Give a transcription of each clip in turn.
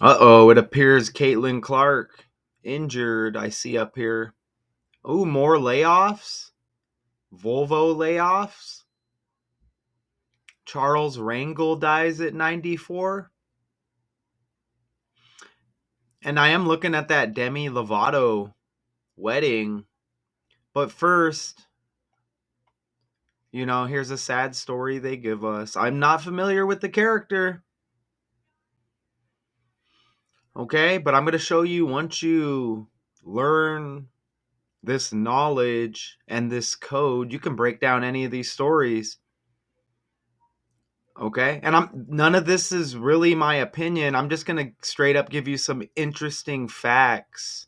Uh-oh, it appears Caitlin Clark injured, I see up here. Oh, more layoffs? Volvo layoffs? Charles Rangel dies at 94? And I am looking at that Demi Lovato wedding. But first, here's a sad story they give us. I'm not familiar with the character. Okay, but I'm going to show you once you learn this knowledge and this code, you can break down any of these stories. Okay? And none of this is really my opinion. I'm just going to straight up give you some interesting facts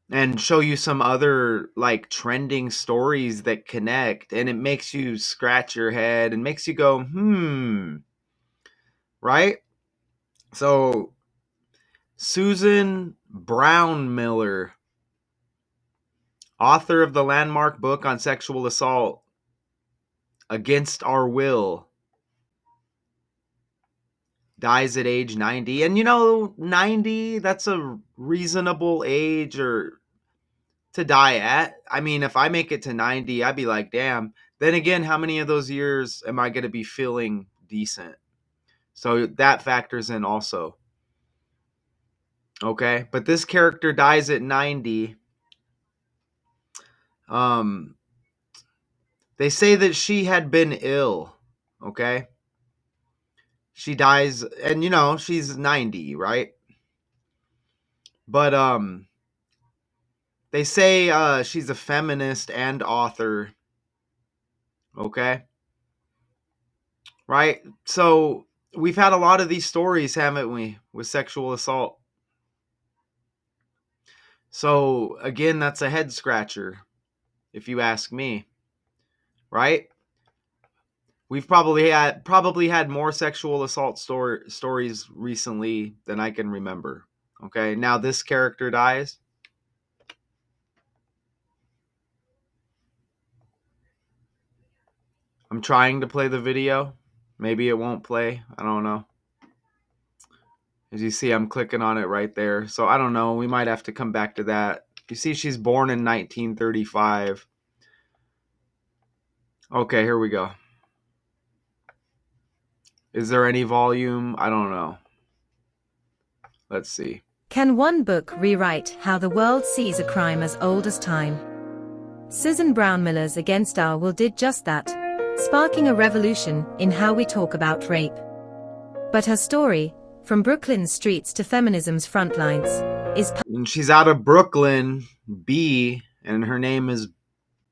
and show you some other like trending stories that connect, and it makes you scratch your head and makes you go, right? So, Susan Brownmiller, author of the landmark book on sexual assault, Against Our Will, dies at age 90. And 90, that's a reasonable age or to die at. I mean, if I make it to 90, I'd be like, damn. Then again, how many of those years am I going to be feeling decent? So that factors in also. Okay? But this character dies at 90. Um they say that she had been ill, okay? She dies and she's 90, right? But they say she's a feminist and author, okay? Right? So we've had a lot of these stories, haven't we, with sexual assault. So again, that's a head scratcher, if you ask me, right? We've probably had more sexual assault stories recently than I can remember. Okay, now this character dies. I'm trying to play the video. Maybe it won't play. I don't know. As you see, I'm clicking on it right there. So I don't know. We might have to come back to that. You see, she's born in 1935. Okay, here we go. Is there any volume? I don't know. Let's see. Can one book rewrite how the world sees a crime as old as time? Susan Brownmiller's Against Our Will did just that, sparking a revolution in how we talk about rape. But her story, from Brooklyn's streets to feminism's front lines, is And she's out of Brooklyn, B, and her name is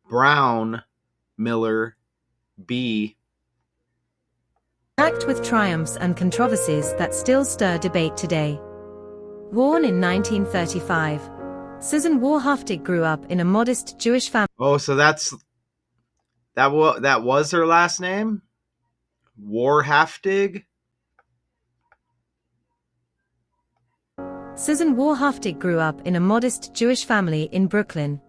Brown Miller B. packed with triumphs and controversies that still stir debate today. Born in 1935, Susan Warhaftig grew up in a modest Jewish family. Oh, so that was her last name? Warhaftig? Susan Warhaftig grew up in a modest Jewish family in Brooklyn.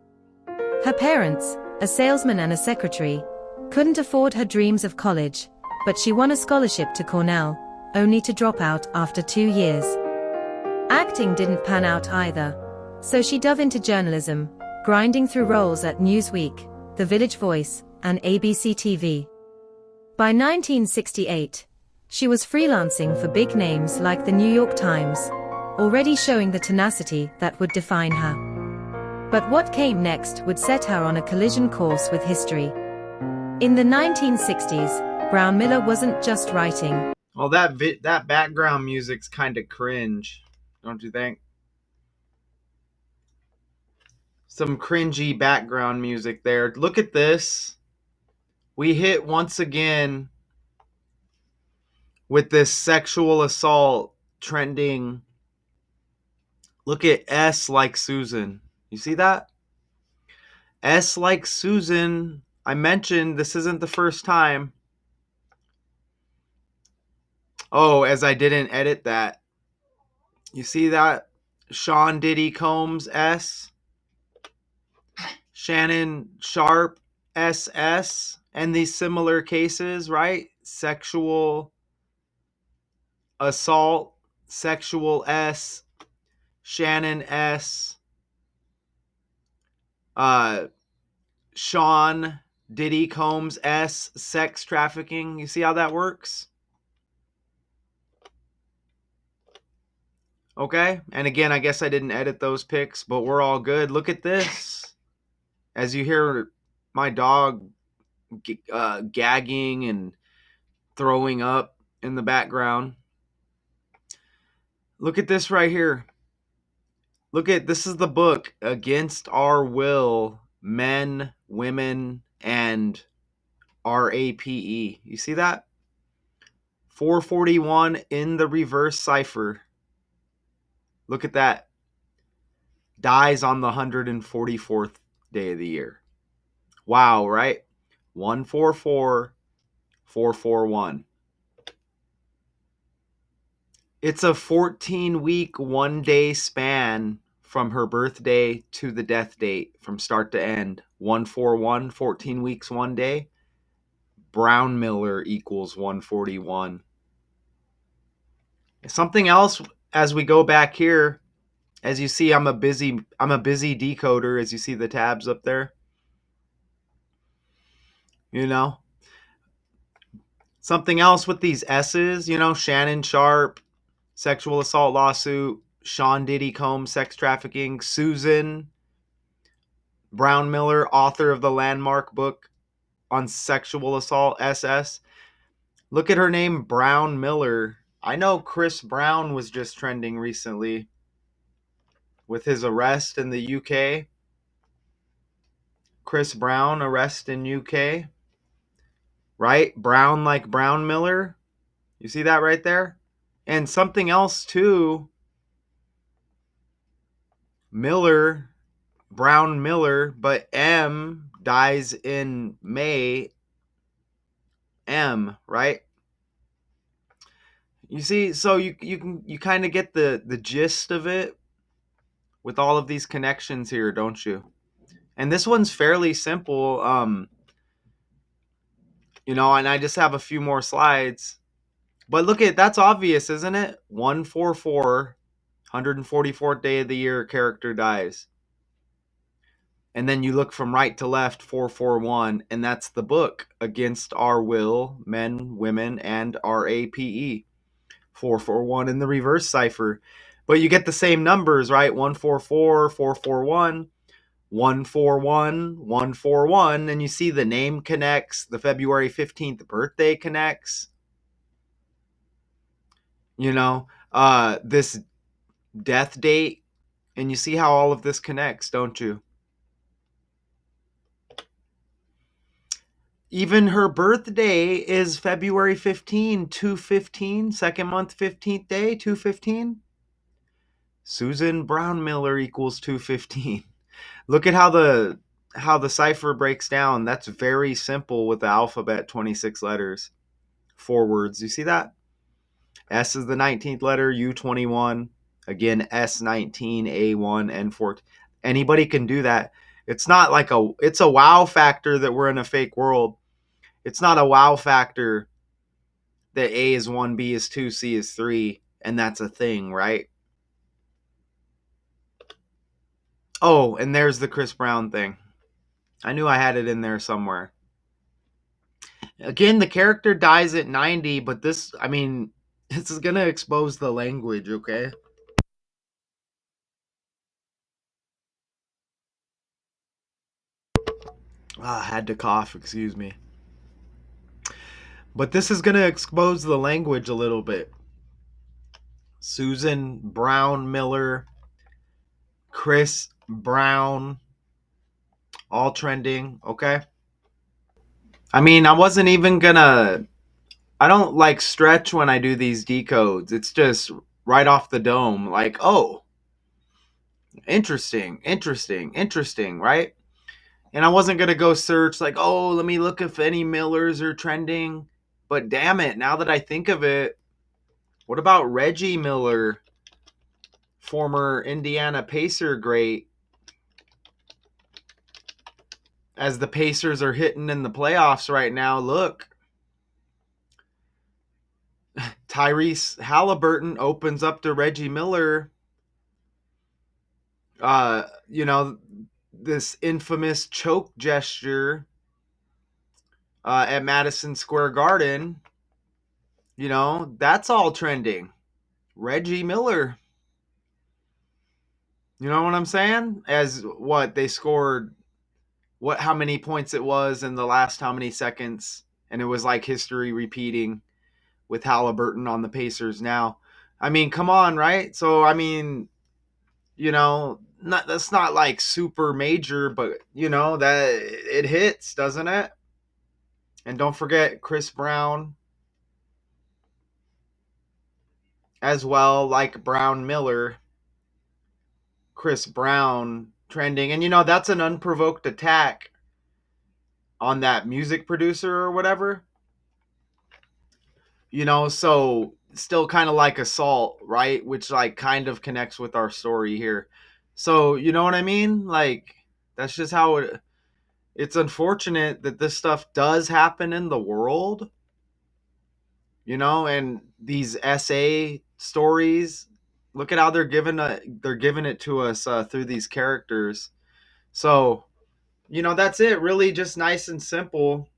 Her parents, a salesman and a secretary, couldn't afford her dreams of college, but she won a scholarship to Cornell, only to drop out after 2 years. Acting didn't pan out either, so she dove into journalism, grinding through roles at Newsweek, The Village Voice, and ABC TV. By 1968, she was freelancing for big names like the New York Times, already showing the tenacity that would define her. But what came next would set her on a collision course with history. In the 1960s, Brownmiller wasn't just writing. Well, that background music's kind of cringe, don't you think? Some cringy background music there. Look at this. We hit once again with this sexual assault trending. Look at S like Susan. You see that? S like Susan. I mentioned this isn't the first time. Oh, as I didn't edit that. You see that? Sean Diddy Combs S. Shannon Sharp SS. And these similar cases, right? Sexual assault, sexual S, Shannon S, uh, Sean Diddy Combs S, sex trafficking. You see how that works? Okay. And again, I guess I didn't edit those pics, but we're all good. Look at this. As you hear my dog gagging and throwing up in the background, look at this right here. Look at this is the book Against Our Will, Men, Women, and RAPE. You see that? 441 in the reverse cipher. Look at that. Dies on the 144th day of the year. Wow, right? 144 441. It's a 14-week, 1-day span from her birthday to the death date from start to end. 141, 14 weeks, 1 day. Brownmiller equals 141. Something else as we go back here, as you see, I'm a busy decoder, as you see the tabs up there. You know, something else with these S's, Shannon Sharp, sexual assault lawsuit, Sean Diddy Combs, sex trafficking, Susan Brownmiller, author of the landmark book on sexual assault, SS. Look at her name, Brownmiller. I know Chris Brown was just trending recently with his arrest in the UK. Chris Brown arrest in UK. Right? Brown like Brownmiller. You see that right there? And something else too. Miller, Brownmiller, but M dies in May. M, right? You see, so you kind of get the gist of it with all of these connections here, don't you? And this one's fairly simple. And I just have a few more slides. But look at that's obvious, isn't it? 144, 144th day of the year, character dies. And then you look from right to left, 441, and that's the book Against Our Will, Men, Women, and RAPE. 441 in the reverse cipher. But you get the same numbers, right? 144, 441, 141, 141, and you see the name connects, the February 15th birthday connects. This death date, and you see how all of this connects, don't you? Even her birthday is February 15, 215, second month, 15th day, 215. Susan Brownmiller equals 215. Look at how the cipher breaks down. That's very simple with the alphabet, 26 letters, 4 words. You see that? S is the 19th letter, U21. Again, S19, A1, N4. Anybody can do that. It's not like it's a wow factor that we're in a fake world. It's not a wow factor that A is 1, B is 2, C is 3, and that's a thing, right? Oh, and there's the Chris Brown thing. I knew I had it in there somewhere. Again, the character dies at 90, but this is going to expose the language, okay? I had to cough, excuse me. But this is going to expose the language a little bit. Susan Brownmiller, Chris Brown, all trending, okay? I wasn't even gonna. I don't like stretch when I do these decodes. It's just right off the dome, like, oh, interesting, right? And I wasn't gonna go search like, oh, let me look if any Millers are trending. But damn it, now that I think of it, what about Reggie Miller, former Indiana Pacer great? As the Pacers are hitting in the playoffs right now, look. Tyrese Halliburton opens up to Reggie Miller, you know, this infamous choke gesture at Madison Square Garden. That's all trending. Reggie Miller. You know what I'm saying? As what they scored, what how many points it was in the last how many seconds, and it was like history repeating with Halliburton on the Pacers now. I mean, come on, right? So I mean, not that's not like super major, but that it hits, doesn't it? And don't forget Chris Brown as well, like Brownmiller, Chris Brown trending, and that's an unprovoked attack on that music producer or whatever. So still kind of like assault, right? Which like kind of connects with our story here. So you know what I mean? Like that's just how it's unfortunate that this stuff does happen in the world, and these SA stories, look at how they're giving it to us through these characters. So, that's it, really just nice and simple.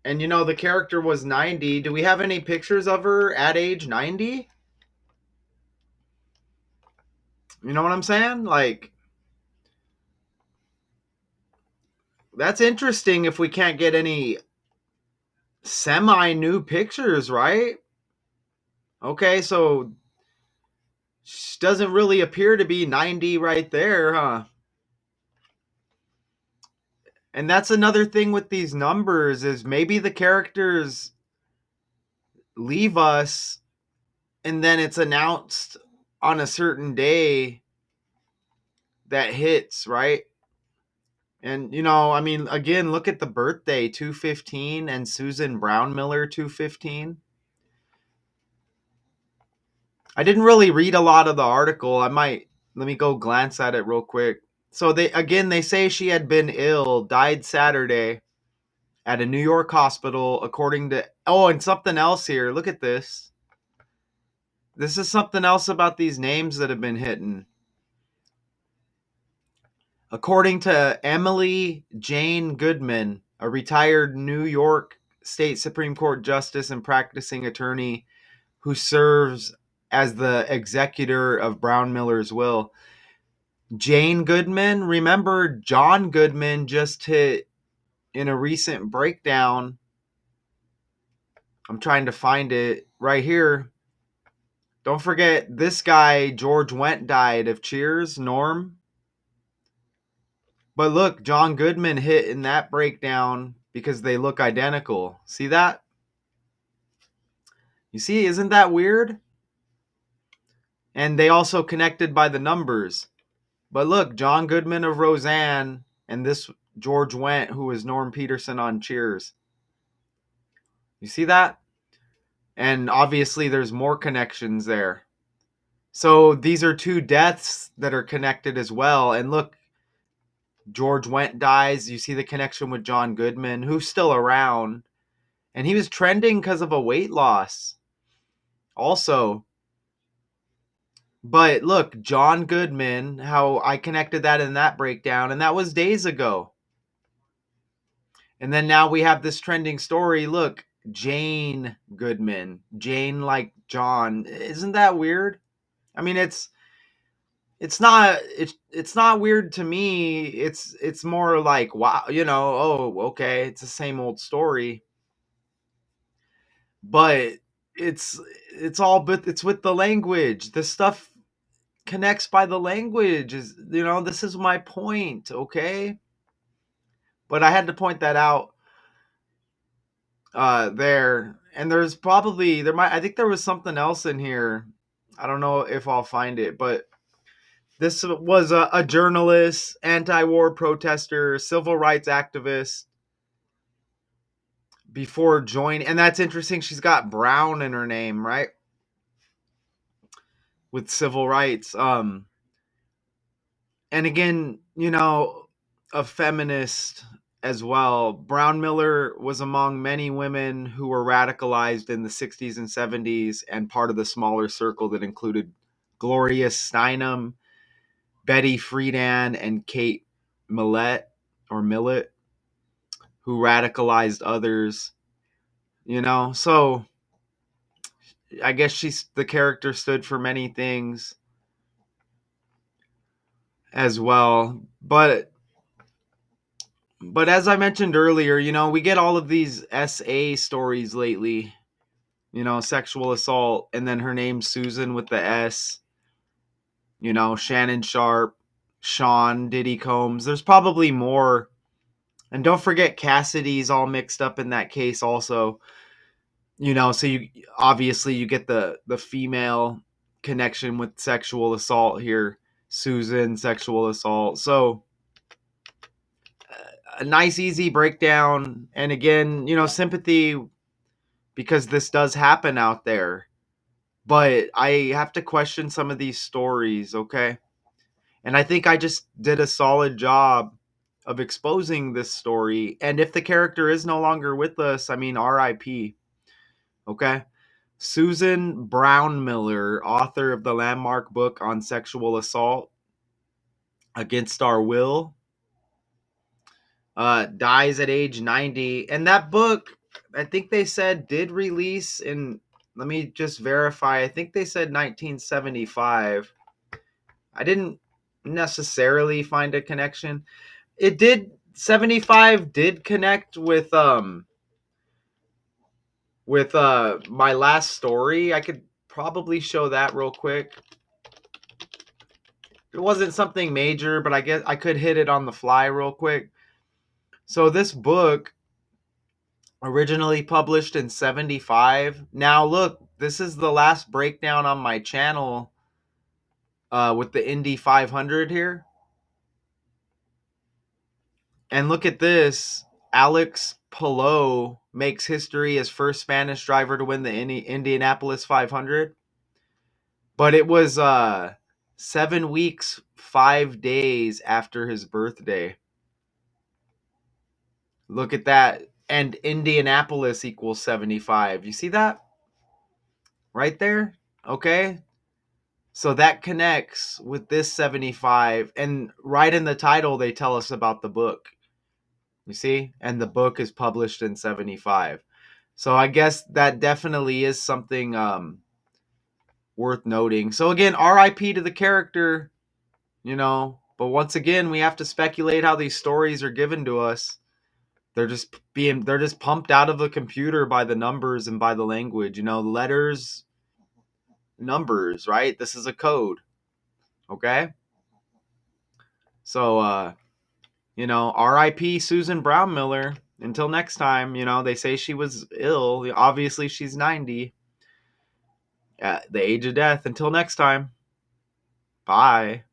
And the character was 90. Do we have any pictures of her at age 90? You know what I'm saying? Like, that's interesting if we can't get any semi new pictures, right? Okay, so she doesn't really appear to be 90 right there, huh? And that's another thing with these numbers is maybe the characters leave us and then it's announced on a certain day that hits, right? And I mean, again, look at the birthday 215 and Susan Brownmiller 215. I didn't really read a lot of the article. Let me go glance at it real quick. So they say she had been ill, died Saturday at a New York hospital according to and something else here. Look at this. This is something else about these names that have been hitting. According to Emily Jane Goodman, a retired New York State Supreme Court justice and practicing attorney who serves as the executor of Brownmiller's will. Jane Goodman, remember John Goodman just hit in a recent breakdown. I'm trying to find it right here. Don't forget this guy, George Wendt, died of Cheers, Norm. But look, John Goodman hit in that breakdown because they look identical. See that? You see, isn't that weird? And they also connected by the numbers. But look, John Goodman of Roseanne and this George Wendt, who was Norm Peterson on Cheers. You see that? And obviously, there's more connections there. So these are two deaths that are connected as well. And look, George Wendt dies. You see the connection with John Goodman, who's still around. And he was trending because of a weight loss. Also, but look, John Goodman, how I connected that in that breakdown, and that was days ago. And then now we have this trending story. Look, Jane Goodman. Jane like John. Isn't that weird? I mean, it's not weird to me. It's more like wow, oh, okay, it's the same old story. But it's it's all but it's with the language. This stuff connects by the language. This is my point, okay? But I had to point that out there. And I think there was something else in here. I don't know if I'll find it, but this was a journalist, anti-war protester, civil rights activist before joining. And that's interesting. She's got Brown in her name, right? With civil rights. And again, a feminist. as well. Brownmiller was among many women who were radicalized in the 60s and 70s and part of the smaller circle that included Gloria Steinem, Betty Friedan, and Kate Millett or Millett, who radicalized others. So I guess the character stood for many things as well. But as I mentioned earlier, we get all of these SA stories lately, sexual assault, and then her name's Susan with the S, Shannon Sharp, Sean Diddy Combs. There's probably more. And don't forget Cassidy's all mixed up in that case also. So you obviously you get the female connection with sexual assault here. Susan, sexual assault. So a nice easy breakdown, and again, sympathy, because this does happen out there. But I have to question some of these stories, okay? And I think I just did a solid job of exposing this story. And if the character is no longer with us, I mean, RIP, okay? Susan Brownmiller, author of the landmark book on sexual assault against our will, dies at age 90. And that book, I think they said, did release in, let me just verify, I think they said 1975. I didn't necessarily find a connection. It did, 75 did connect with my last story. I could probably show that real quick. It wasn't something major, but I guess I could hit it on the fly real quick. So this book, originally published in 75. Now look, this is the last breakdown on my channel with the Indy 500 here. And look at this. Alex Palou makes history as first Spanish driver to win the Indianapolis 500. But it was 7 weeks, 5 days after his birthday. Look at that. And Indianapolis equals 75. You see that? Right there? Okay. So that connects with this 75. And right in the title, they tell us about the book. You see? And the book is published in 75. So I guess that definitely is something worth noting. So again, RIP to the character, But once again, we have to speculate how these stories are given to us. They're just pumped out of the computer by the numbers and by the language, letters, numbers, right? This is a code. Okay? So RIP Susan Brownmiller. Until next time, they say she was ill. Obviously she's 90 at the age of death. Until next time. Bye.